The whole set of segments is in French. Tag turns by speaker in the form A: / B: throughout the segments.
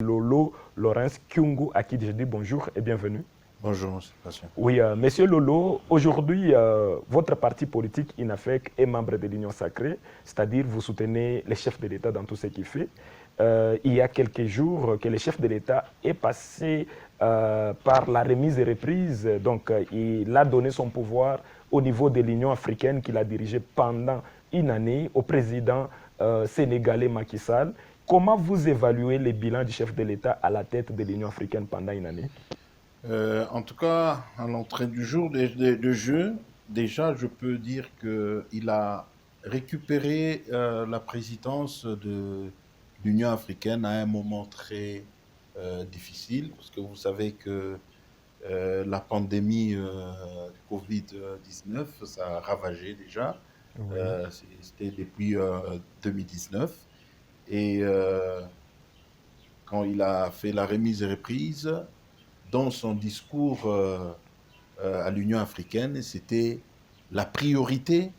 A: Lolo Laurence Kyungu, à qui je dis bonjour et bienvenue.
B: Bonjour, monsieur Patient.
A: Oui, monsieur Lolo, aujourd'hui, votre parti politique INAFEC est membre de l'Union sacrée, c'est-à-dire vous soutenez les chefs de l'État dans tout ce qu'il fait. Il y a quelques jours que le chef de l'État est passé par la remise et reprise, donc il a donné son pouvoir au niveau de l'Union africaine qu'il a dirigé pendant une année au président sénégalais Macky Sall. Comment vous évaluez le bilan du chef de l'État à la tête de l'Union africaine pendant une année?
B: En tout cas, à l'entrée du jour de jeu, déjà, je peux dire qu'il a récupéré la présidence de l'Union africaine à un moment très difficile, parce que vous savez que la pandémie du Covid-19, ça a ravagé déjà.
A: Oui.
B: C'était depuis 2019. Et quand il a fait la remise et reprise, dans son discours à l'Union africaine, c'était la priorité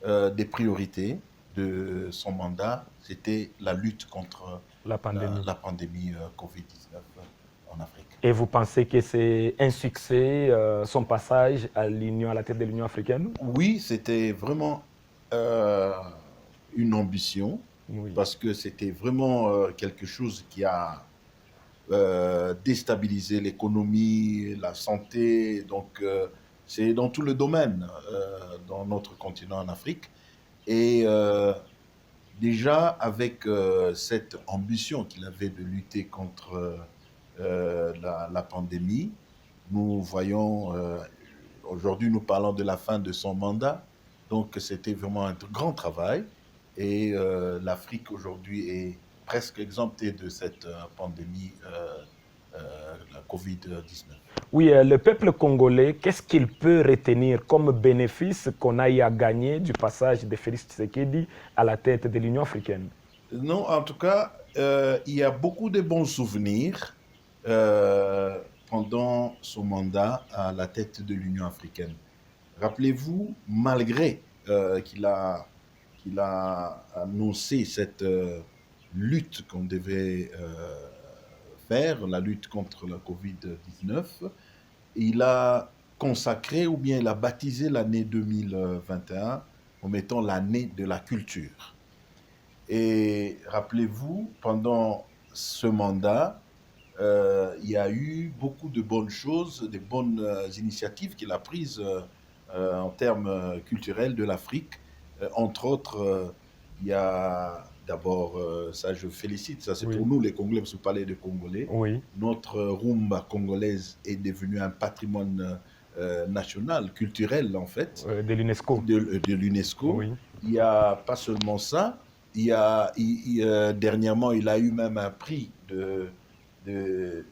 B: des priorités de son mandat, c'était la lutte contre
A: La pandémie.
B: la pandémie Covid-19 en Afrique.
A: Et vous pensez que c'est un succès, son passage à la tête de l'Union africaine?
B: Oui, c'était vraiment euh, une ambition,
A: Oui.
B: parce que c'était vraiment quelque chose qui a déstabiliser l'économie, la santé. Donc, c'est dans tout le domaine dans notre continent en Afrique. Et déjà, avec cette ambition qu'il avait de lutter contre la pandémie, nous voyons, aujourd'hui, nous parlons de la fin de son mandat. Donc, c'était vraiment un grand travail. Et l'Afrique aujourd'hui est presque exemptée de cette pandémie, la Covid-19.
A: Oui, le peuple congolais, qu'est-ce qu'il peut retenir comme bénéfice qu'on a eu à gagner du passage de Félix Tshisekedi à la tête de l'Union africaine?
B: Non, en tout cas, il y a beaucoup de bons souvenirs pendant son mandat à la tête de l'Union africaine. Rappelez-vous, malgré qu'il a annoncé cette lutte qu'on devait faire, la lutte contre la Covid-19, il a consacré ou bien il a baptisé l'année 2021 comme étant l'année de la culture. Et rappelez-vous, pendant ce mandat, il y a eu beaucoup de bonnes choses, de bonnes initiatives qu'il a prises en termes culturels de l'Afrique. Entre autres, il y a d'abord, ça je félicite, ça c'est
A: Oui.
B: pour nous les Congolais, parce que vous parlez de Congolais.
A: Oui.
B: Notre rumba congolaise est devenue un patrimoine national, culturel en fait,
A: De l'UNESCO.
B: de l'UNESCO.
A: Oui.
B: Il n'y a pas seulement ça, dernièrement, il a eu même un prix de, de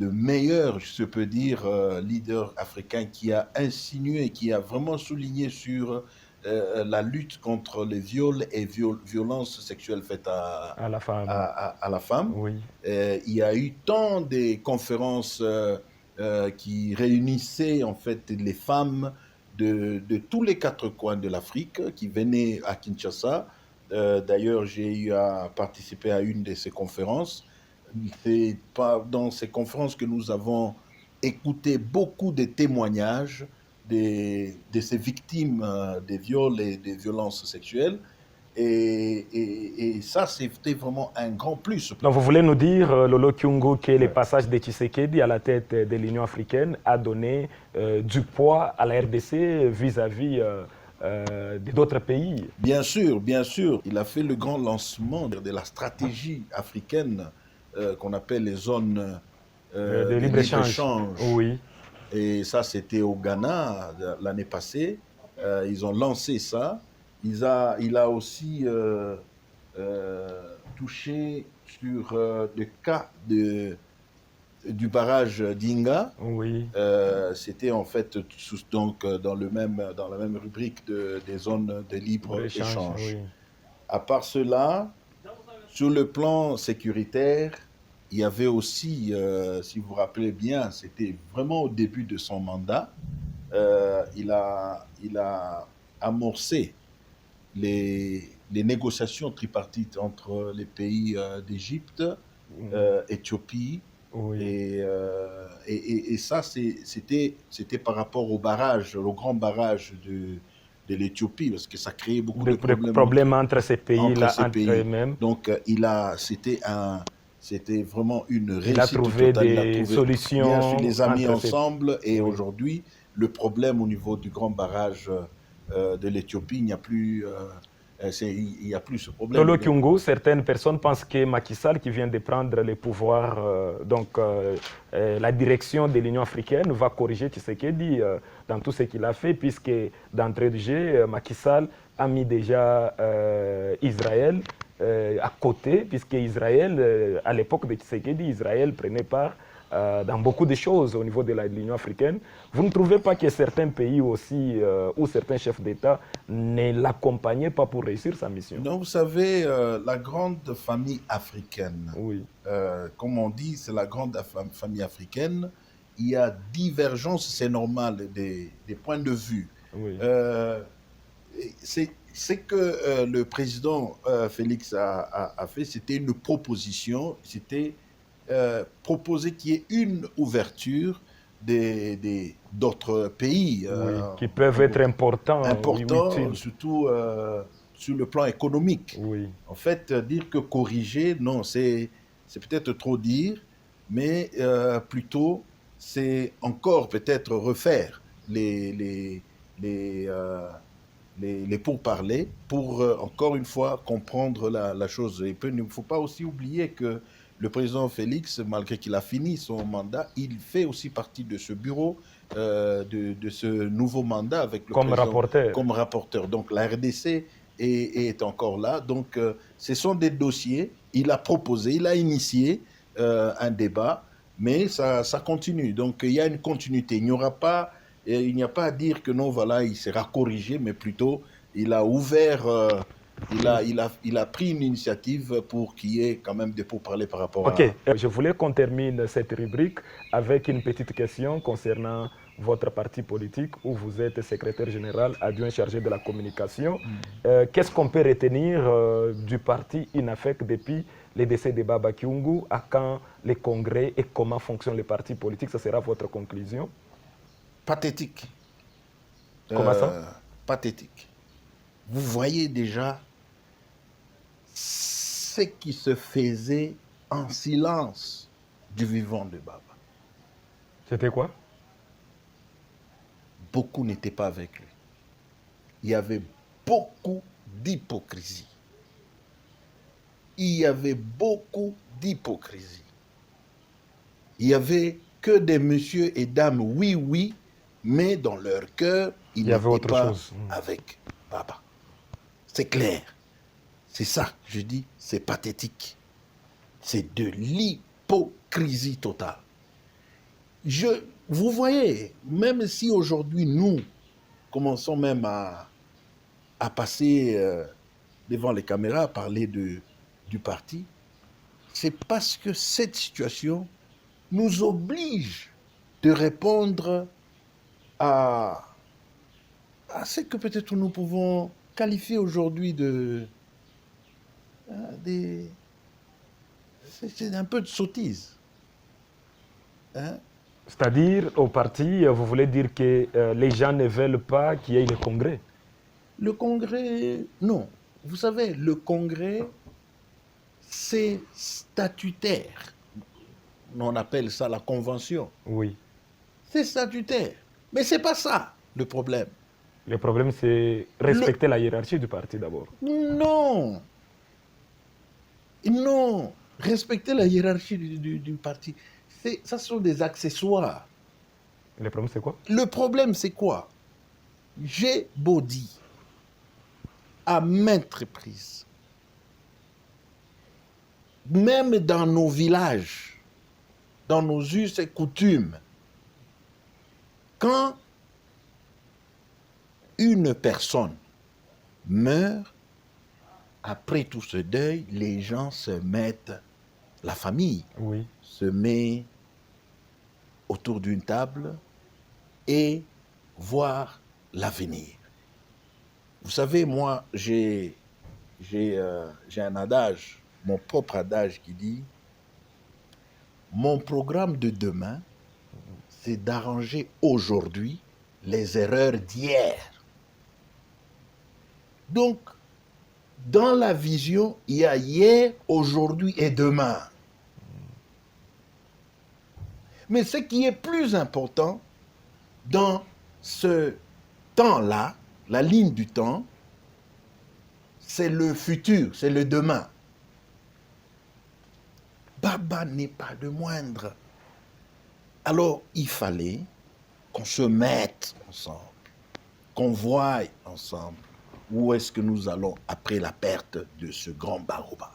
B: meilleur, je peux dire, leader africain qui a insinué, qui a vraiment souligné sur la lutte contre les viols et violences sexuelles faites
A: À la femme.
B: à la femme.
A: Oui.
B: Il y a eu tant de conférences qui réunissaient en fait les femmes de tous les quatre coins de l'Afrique qui venaient à Kinshasa. D'ailleurs, j'ai eu à participer à une de ces conférences. C'est dans ces conférences que nous avons écouté beaucoup de témoignages de ces victimes des viols et des violences sexuelles. Et ça, c'était vraiment un grand plus.
A: Donc vous voulez nous dire, Lolo Kyungu, que le
B: Ouais.
A: passage de Tshisekedi à la tête de l'Union africaine a donné du poids à la RDC vis-à-vis d'autres pays?
B: Bien sûr, bien sûr. Il a fait le grand lancement de la stratégie africaine qu'on appelle les zones
A: De
B: de
A: libre-échange.
B: libre-échange.
A: Oui.
B: Et ça, c'était au Ghana l'année passée. Ils ont lancé ça. Il a aussi touché sur le cas du barrage d'Inga.
A: Oui.
B: C'était en fait donc dans la même rubrique des zones de libre-échange.
A: Oui.
B: À part cela, sur le plan sécuritaire, il y avait aussi, si vous vous rappelez bien, c'était vraiment au début de son mandat, il a amorcé les négociations tripartites entre les pays d'Égypte, Éthiopie.
A: Oui.
B: Et ça, c'était par rapport au barrage, au grand barrage de l'Éthiopie, parce que ça créait beaucoup de
A: Des
B: problèmes
A: problèmes entre ces
B: entre
A: pays-là,
B: ces
A: entre
B: pays.
A: eux-mêmes.
B: Donc, c'était vraiment une
A: Il a
B: réussite
A: trouvé
B: totale. Il a
A: des
B: trouvé, bien sûr,
A: solutions
B: les a mis
A: entre ces...
B: ensemble. Et
A: Oui.
B: aujourd'hui, le problème au niveau du grand barrage de l'Éthiopie, il n'y a plus, il n'y a plus ce problème.
A: Lolo
B: Donc,
A: Kyungu, certaines personnes pensent que Macky Sall, qui vient de prendre les pouvoirs, la direction de l'Union africaine, va corriger Tshisekedi dans tout ce qu'il a fait, puisque d'entrée de jeu, Macky Sall a mis déjà Israël à côté, puisque Israël, à l'époque de Tshisekedi, Israël prenait part dans beaucoup de choses au niveau de l'Union africaine. Vous ne trouvez pas que certains pays aussi, ou certains chefs d'État, ne l'accompagnaient pas pour réussir sa mission?
B: donc, vous savez, la grande famille africaine,
A: Oui,
B: comme on dit, c'est la grande famille africaine. Il y a divergence, c'est normal, des points de vue.
A: oui.
B: Euh, c'est que le président Félix a fait, c'était une proposition, c'était proposer qu'il y ait une ouverture d'autres pays
A: Oui, qui peuvent être importants, oui,
B: importants,
A: utiles.
B: surtout sur le plan économique.
A: Oui,
B: En fait, dire que corriger, non, c'est peut-être trop dire, mais plutôt c'est encore peut-être refaire les, euh, les pourparlers pour encore une fois comprendre la chose. Et puis, il ne faut pas aussi oublier que le président Félix, malgré qu'il a fini son mandat, il fait aussi partie de ce bureau, de ce nouveau mandat avec le
A: comme
B: président
A: rapporteur.
B: comme rapporteur. Donc la RDC est encore là. Donc ce sont des dossiers. Il a proposé, il a initié un débat, mais ça continue. Donc il y a une continuité. Il n'y a pas à dire que non, voilà, il sera corrigé, mais plutôt il a ouvert, il a pris une initiative pour qu'il y ait quand même des pourparlers par rapport
A: Ok,
B: à...
A: je voulais qu'on termine cette rubrique avec une petite question concernant votre parti politique où vous êtes secrétaire général adjoint chargé de la communication. Qu'est-ce qu'on peut retenir du parti INAFEC depuis le décès de Baba Kyungu? À quand les congrès et comment fonctionne le parti politique? Ce sera votre conclusion.
B: Pathétique.
A: Comment ça?
B: Pathétique. Vous voyez déjà ce qui se faisait en silence du vivant de Baba.
A: C'était quoi?
B: Beaucoup n'étaient pas avec lui. Il y avait beaucoup d'hypocrisie. Il y avait beaucoup d'hypocrisie. Il y avait que des messieurs et dames, oui, oui, mais dans leur cœur, ils
A: Il y avait
B: n'étaient
A: autre
B: pas
A: chose.
B: avec Baba. C'est clair. C'est ça, je dis, c'est pathétique. C'est de l'hypocrisie totale. Vous voyez, même si aujourd'hui nous commençons même à passer devant les caméras, à parler du parti, c'est parce que cette situation nous oblige de répondre à ce que peut-être nous pouvons qualifier aujourd'hui c'est un peu de sottise. Hein?
A: C'est-à-dire, au parti, vous voulez dire que les gens ne veulent pas qu'il y ait le congrès?
B: Le congrès, non. Vous savez, le congrès, c'est statutaire. On appelle ça la convention.
A: Oui.
B: C'est statutaire. Mais c'est pas ça le problème.
A: Le problème, c'est respecter la hiérarchie du parti d'abord.
B: Non. Non. Respecter la hiérarchie du parti, ça sont des accessoires.
A: Le problème, c'est quoi?
B: Le problème, c'est quoi? J'ai beau dire à maintes reprises, même dans nos villages, dans nos us et coutumes, quand une personne meurt, après tout ce deuil, les gens se mettent, la famille
A: Oui.
B: se met autour d'une table et voir l'avenir. Vous savez, moi, j'ai un adage, mon propre adage qui dit mon programme de demain, c'est d'arranger aujourd'hui les erreurs d'hier. Donc, dans la vision, il y a hier, aujourd'hui et demain. Mais ce qui est plus important dans ce temps-là, la ligne du temps, c'est le futur, c'est le demain. Baba n'est pas le moindre. Alors, il fallait qu'on se mette ensemble, qu'on voie ensemble où est-ce que nous allons après la perte de ce grand Baroba.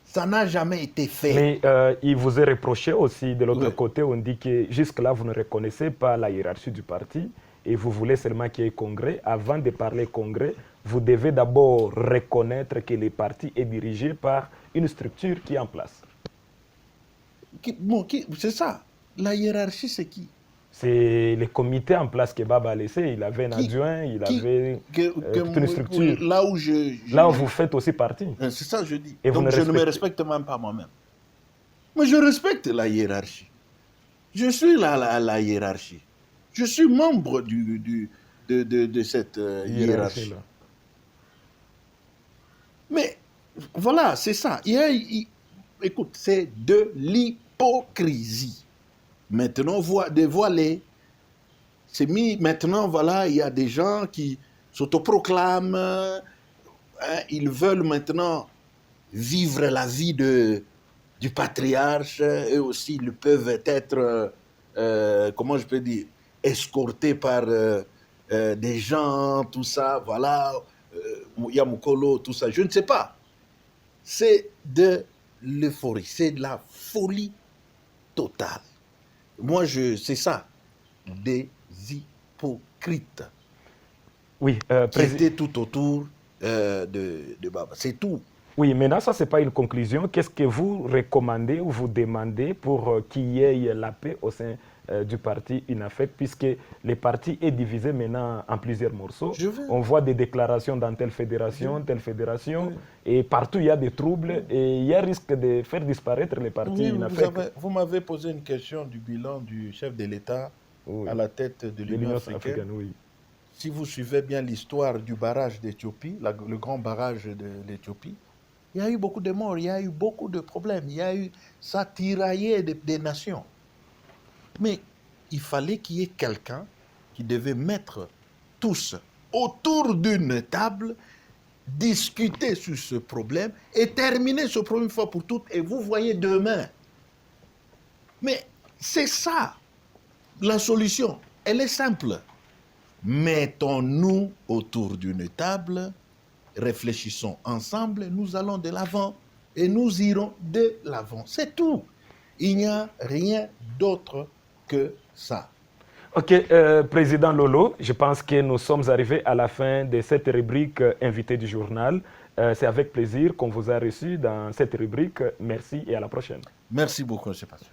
B: Ça n'a jamais été fait.
A: Mais il vous est reproché aussi, de l'autre côté, on dit que jusque-là, vous ne reconnaissez pas la hiérarchie du parti et vous voulez seulement qu'il y ait congrès. Avant de parler congrès, vous devez d'abord reconnaître que le parti est dirigé par une structure qui est en place.
B: C'est ça. La hiérarchie, c'est qui?
A: C'est le comité en place que Baba a laissé. Il avait un adjoint, il avait toute une structure.
B: Là où
A: là où vous faites aussi partie.
B: C'est ça que je dis.
A: Et
B: donc je ne me respecte même pas moi-même. Mais je respecte la hiérarchie. Je suis la hiérarchie. Je suis membre de cette hiérarchie. Mais voilà, c'est ça. Écoute, c'est de l'hypocrisie. Maintenant, dévoilé. C'est mis, maintenant, voilà, il y a des gens qui s'autoproclament, hein, ils veulent maintenant vivre la vie du patriarche, eux aussi, ils peuvent être, comment je peux dire, escortés par des gens, tout ça, voilà, Yamukolo, tout ça, je ne sais pas. C'est de l'euphorie, c'est de la folie totale. Moi, c'est ça, des hypocrites.
A: Oui,
B: qui étaient tout autour de Baba. C'est tout.
A: Oui, maintenant, ça, ce n'est pas une conclusion. Qu'est-ce que vous recommandez ou vous demandez pour qu'il y ait la paix au sein du parti UNAFEC, puisque le parti est divisé maintenant en plusieurs morceaux. On voit des déclarations dans telle fédération, et partout il y a des troubles et il y a risque de faire disparaître les partis UNAFEC.
B: Vous m'avez posé une question du bilan du chef de l'État à la tête de l'Union africaine.
A: Oui.
B: Si vous suivez bien l'histoire du barrage d'Éthiopie, le grand barrage de l'Éthiopie, il y a eu beaucoup de morts, il y a eu beaucoup de problèmes, ça tiraillait des nations. Mais il fallait qu'il y ait quelqu'un qui devait mettre tous autour d'une table, discuter sur ce problème et terminer ce problème une fois pour toutes. Et vous voyez demain. Mais c'est ça, la solution. Elle est simple. Mettons-nous autour d'une table, réfléchissons ensemble, nous allons de l'avant et nous irons de l'avant. C'est tout. Il n'y a rien d'autre que ça.
A: Ok, Président Lolo, je pense que nous sommes arrivés à la fin de cette rubrique invité du journal. C'est avec plaisir qu'on vous a reçu dans cette rubrique. Merci et à la prochaine.
B: Merci beaucoup, M. Pasteur.